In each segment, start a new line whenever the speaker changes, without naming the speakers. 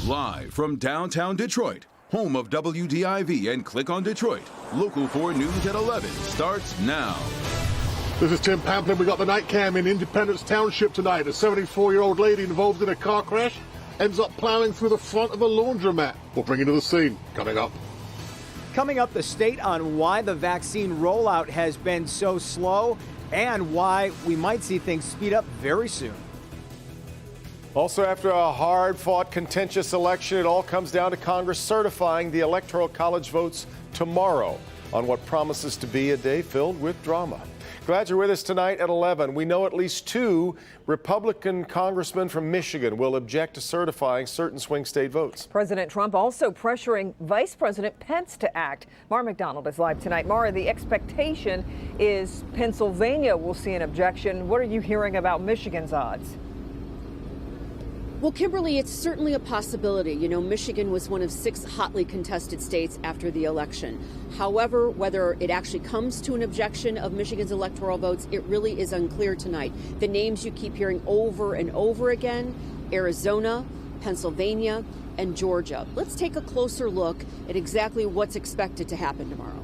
Live from downtown Detroit, home of WDIV and Click on Detroit, Local 4 News at 11 starts now.
This is Tim Pamplin. We got the night cam in Independence Township tonight. A 74-year-old lady involved in a car crash ends up plowing through the front of a laundromat. We'll bring you to the scene coming up.
Coming up, the state on why the vaccine rollout has been so slow and why we might see things speed up very soon.
Also, after a hard-fought, contentious election, it all comes down to Congress certifying the Electoral College votes tomorrow on what promises to be a day filled with drama. Glad you're with us tonight at 11. We know at least 2 Republican congressmen from Michigan will object to certifying certain swing state votes.
President Trump also pressuring Vice President Pence to act. Mara McDonald is live tonight. Mara, the expectation is Pennsylvania will see an objection. What are you hearing about Michigan's odds?
Well, Kimberly, it's certainly a possibility. You know, Michigan was one of 6 hotly contested states after the election. However, whether it actually comes to an objection of Michigan's electoral votes, it really is unclear tonight. The names you keep hearing over and over again, Arizona, Pennsylvania, and Georgia. Let's take a closer look at exactly what's expected to happen tomorrow.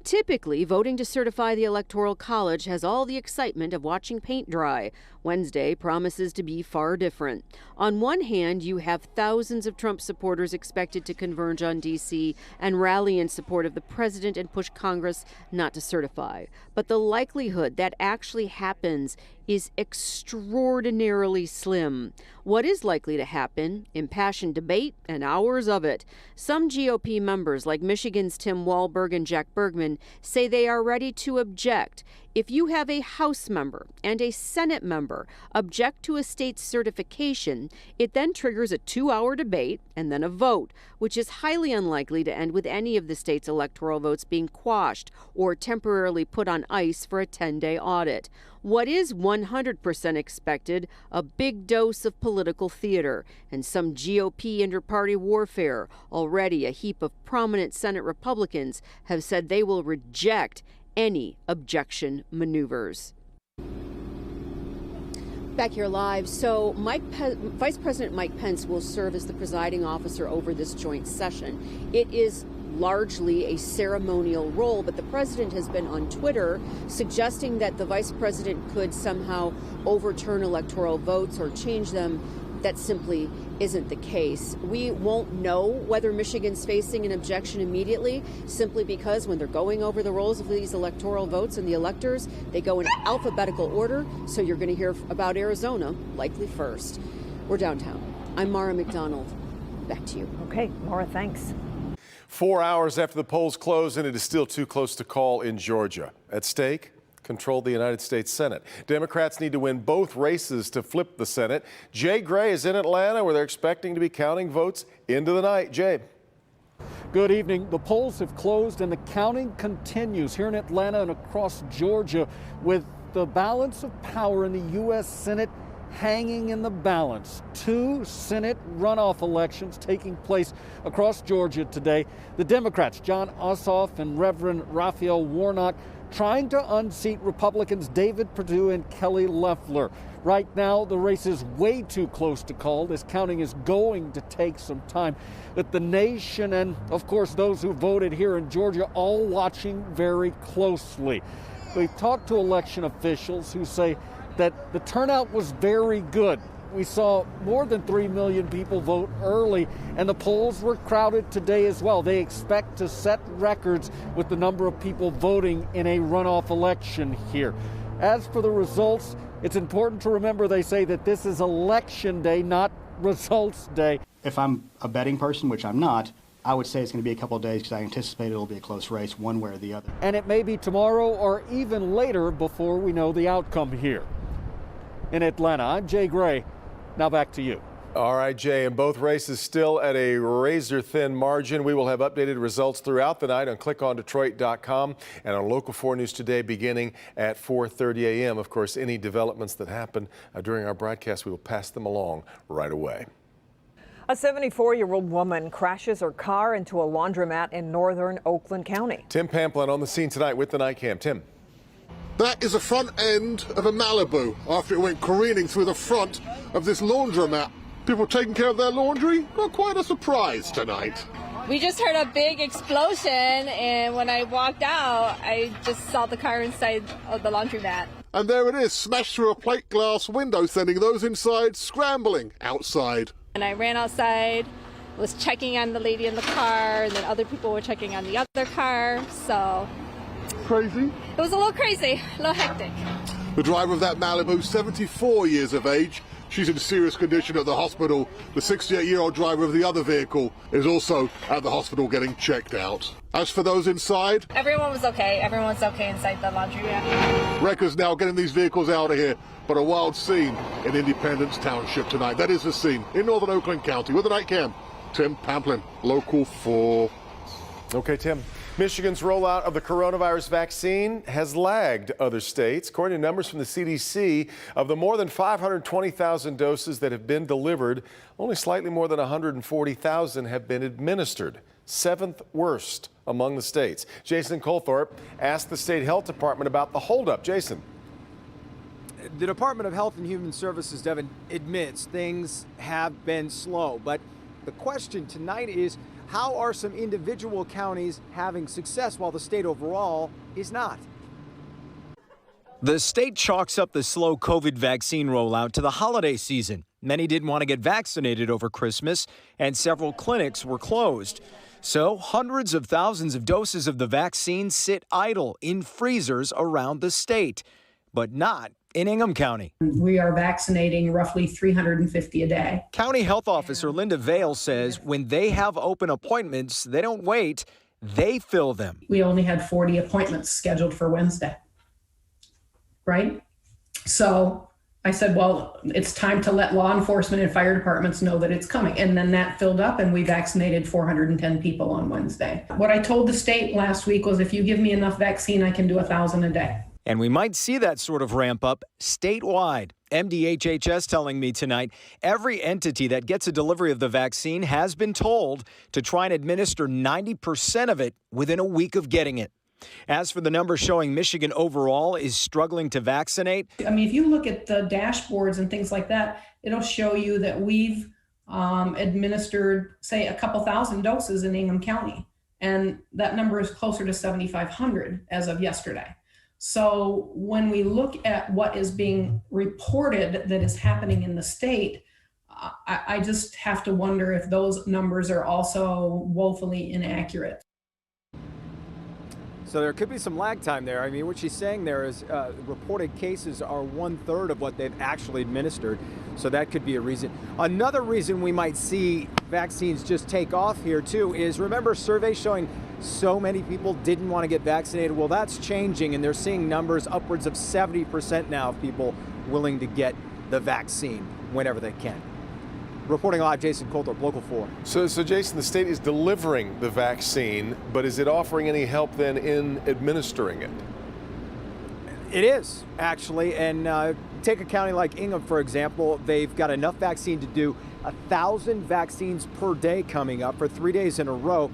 Typically, voting to certify the Electoral College has all the excitement of watching paint dry. Wednesday promises to be far different. On one hand, you have thousands of Trump supporters expected to converge on D.C. and rally in support of the president and push Congress not to certify. But the likelihood that actually happens is extraordinarily slim. What is likely to happen? Impassioned debate and hours of it. Some GOP members, like Michigan's Tim Walberg and Jack Bergman, say they are ready to object. If you have a House member and a Senate member object to a state's certification, it then triggers a 2-hour debate and then a vote, which is highly unlikely to end with any of the state's electoral votes being quashed or temporarily put on ice for a 10-day audit. What is 100% expected? A big dose of political theater and some GOP inter-party warfare. Already, a heap of prominent Senate Republicans have said they will reject any objection maneuvers. Back here live. So Vice President Mike Pence will serve as the presiding officer over this joint session. It is largely a ceremonial role, but the president has been on Twitter suggesting that the vice president could somehow overturn electoral votes or change them. That simply isn't the case. We won't know whether Michigan's facing an objection immediately, simply because when they're going over the rolls of these electoral votes and the electors, they go in alphabetical order. So you're going to hear about Arizona likely first. We're downtown. I'm Mara McDonald. Back to you.
Okay, Mara, thanks.
4 hours after the polls close, and it is still too close to call in Georgia. At stake, control of the United States Senate. Democrats need to win both races to flip the Senate. Jay Gray is in Atlanta, where they're expecting to be counting votes into the night. Jay.
Good evening. The polls have closed and the counting continues here in Atlanta and across Georgia, with the balance of power in the U.S. Senate hanging in the balance. 2 Senate runoff elections taking place across Georgia today. The Democrats, John Ossoff and Reverend Raphael Warnock, trying to unseat Republicans David Perdue and Kelly Loeffler. Right now, the race is way too close to call. This counting is going to take some time. But the nation and, of course, those who voted here in Georgia all watching very closely. We've talked to election officials who say that the turnout was very good. We saw more than 3 million people vote early, and the polls were crowded today as well. They expect to set records with the number of people voting in a runoff election here. As for the results, it's important to remember they say that this is election day, not results day.
If I'm a betting person, which I'm not, I would say it's going to be a couple of days because I anticipate it'll be a close race one way or the other.
And it may be tomorrow or even later before we know the outcome here. In Atlanta, I'm Jay Gray. Now back to you.
All right, Jay, and both races still at a razor-thin margin. We will have updated results throughout the night on clickondetroit.com and on Local 4 News Today beginning at 4:30 a.m. Of course, any developments that happen during our broadcast, we will pass them along right away.
A 74-year-old woman crashes her car into a laundromat in northern Oakland County.
Tim Pamplin on the scene tonight with the night cam. Tim.
That is the front end of a Malibu after it went careening through the front of this laundromat. People taking care of their laundry? Not quite a surprise tonight.
We just heard a big explosion, and when I walked out, I just saw the car inside of the laundromat.
And there it is, smashed through a plate glass window, sending those inside scrambling outside.
And I ran outside, was checking on the lady in the car, and then other people were checking on the other car, so...
Crazy?
It was a little crazy, a little hectic.
The driver of that Malibu, 74 years of age. She's in serious condition at the hospital. The 68-year-old driver of the other vehicle is also at the hospital getting checked out. As for those inside,
Everyone was okay. Everyone's okay inside the laundromat.
wreckers now getting these vehicles out of here. But a wild scene in Independence Township tonight. That is the scene in northern Oakland County. With the night cam, Tim Pamplin, Local 4.
Okay, Tim. Michigan's rollout of the coronavirus vaccine has lagged other states. According to numbers from the CDC, of the more than 520,000 doses that have been delivered, only slightly more than 140,000 have been administered. Seventh worst among the states. Jason Colthorpe asked the state health department about the holdup. Jason.
The Department of Health and Human Services, Devin, admits things have been slow. But the question tonight is, how are some individual counties having success while the state overall is not? The state chalks up the slow COVID vaccine rollout to the holiday season. Many didn't want to get vaccinated over Christmas, and several clinics were closed. So hundreds of thousands of doses of the vaccine sit idle in freezers around the state, but not in Ingham County.
We are vaccinating roughly 350 a day.
County Health Officer Linda Vale says when they have open appointments, they don't wait, they fill them.
We only had 40 appointments scheduled for Wednesday, right? So I said, well, it's time to let law enforcement and fire departments know that it's coming. And then that filled up and we vaccinated 410 people on Wednesday. What I told the state last week was if you give me enough vaccine, I can do 1,000 a day.
And we might see that sort of ramp up statewide. MDHHS telling me tonight every entity that gets a delivery of the vaccine has been told to try and administer 90% of it within a week of getting it. As for the numbers showing Michigan overall is struggling to vaccinate.
I mean, if you look at the dashboards and things like that, it'll show you that we've administered, say, a couple thousand doses in Ingham County. And that number is closer to 7,500 as of yesterday. So when we look at what is being reported that is happening in the state, I just have to wonder if those numbers are also woefully inaccurate.
So there could be some lag time there. I mean, what she's saying there is reported cases are 1/3 of what they've actually administered. So that could be a reason. Another reason we might see vaccines just take off here too is, remember surveys showing so many people didn't want to get vaccinated? Well, that's changing, and they're seeing numbers upwards of 70% now of people willing to get the vaccine whenever they can. Reporting live, Jason Colthorpe, Local 4.
So Jason, the state is delivering the vaccine, but is it offering any help then in administering it?
It is, actually. And take a county like Ingham, for example. They've got enough vaccine to do 1,000 vaccines per day coming up for 3 days in a row.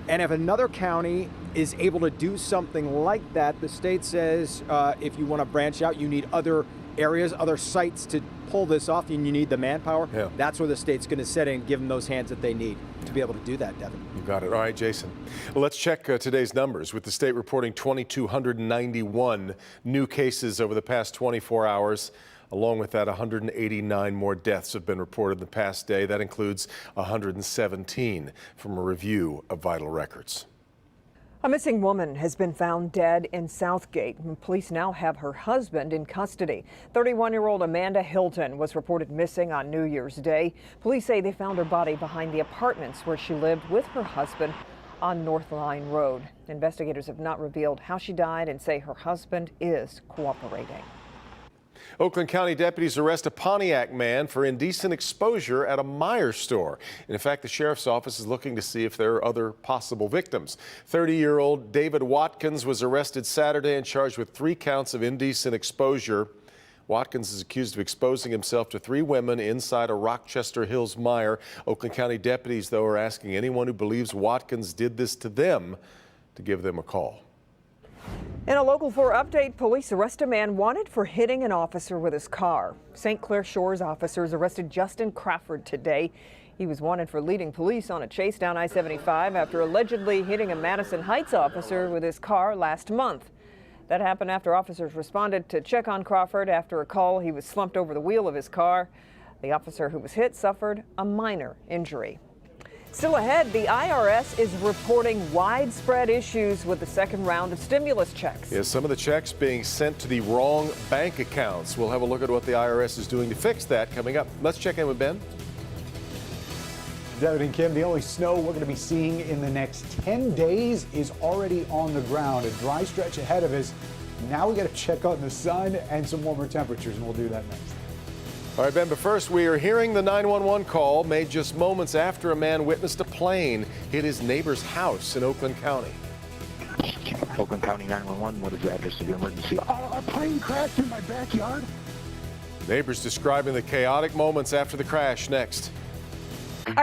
And if another county is able to do something like that, the state says if you want to branch out, you need other areas, other sites to pull this off, and you need the manpower.
Yeah.
That's where the state's going to set in, give them those hands that they need to be able to do that, Devin.
You got it. All right, Jason. Well, let's check today's numbers, with the state reporting 2,291 new cases over the past 24 hours. Along with that, 189 more deaths have been reported in the past day. That includes 117 from a review of vital records.
A missing woman has been found dead in Southgate. Police now have her husband in custody. 31-year-old Amanda Hilton was reported missing on New Year's Day. Police say they found her body behind the apartments where she lived with her husband on North Line Road. Investigators have not revealed how she died and say her husband is cooperating.
Oakland County deputies arrest a Pontiac man for indecent exposure at a Meijer store. And in fact, the sheriff's office is looking to see if there are other possible victims. 30-year-old David Watkins was arrested Saturday and charged with 3 counts of indecent exposure. Watkins is accused of exposing himself to 3 women inside a Rochester Hills Meijer. Oakland County deputies, though, are asking anyone who believes Watkins did this to them to give them a call.
In a Local 4 update, police arrest a man wanted for hitting an officer with his car. St. Clair Shores officers arrested Justin Crawford today. He was wanted for leading police on a chase down I-75 after allegedly hitting a Madison Heights officer with his car last month. That happened after officers responded to check on Crawford after a call he was slumped over the wheel of his car. The officer who was hit suffered a minor injury. Still ahead, the IRS is reporting widespread issues with the second round of stimulus checks.
Yes, some of the checks being sent to the wrong bank accounts. We'll have a look at what the IRS is doing to fix that coming up. Let's check in with Ben.
David and Kim, the only snow we're going to be seeing in the next 10 days is already on the ground. A dry stretch ahead of us. Now we got to check on the sun and some warmer temperatures, and we'll do that next.
All right, Ben, but first we are hearing the 911 call made just moments after a man witnessed a plane hit his neighbor's house in Oakland County.
Oakland County 911, what is the address of your emergency? A plane crashed in my backyard.
Neighbors describing the chaotic moments after the crash next.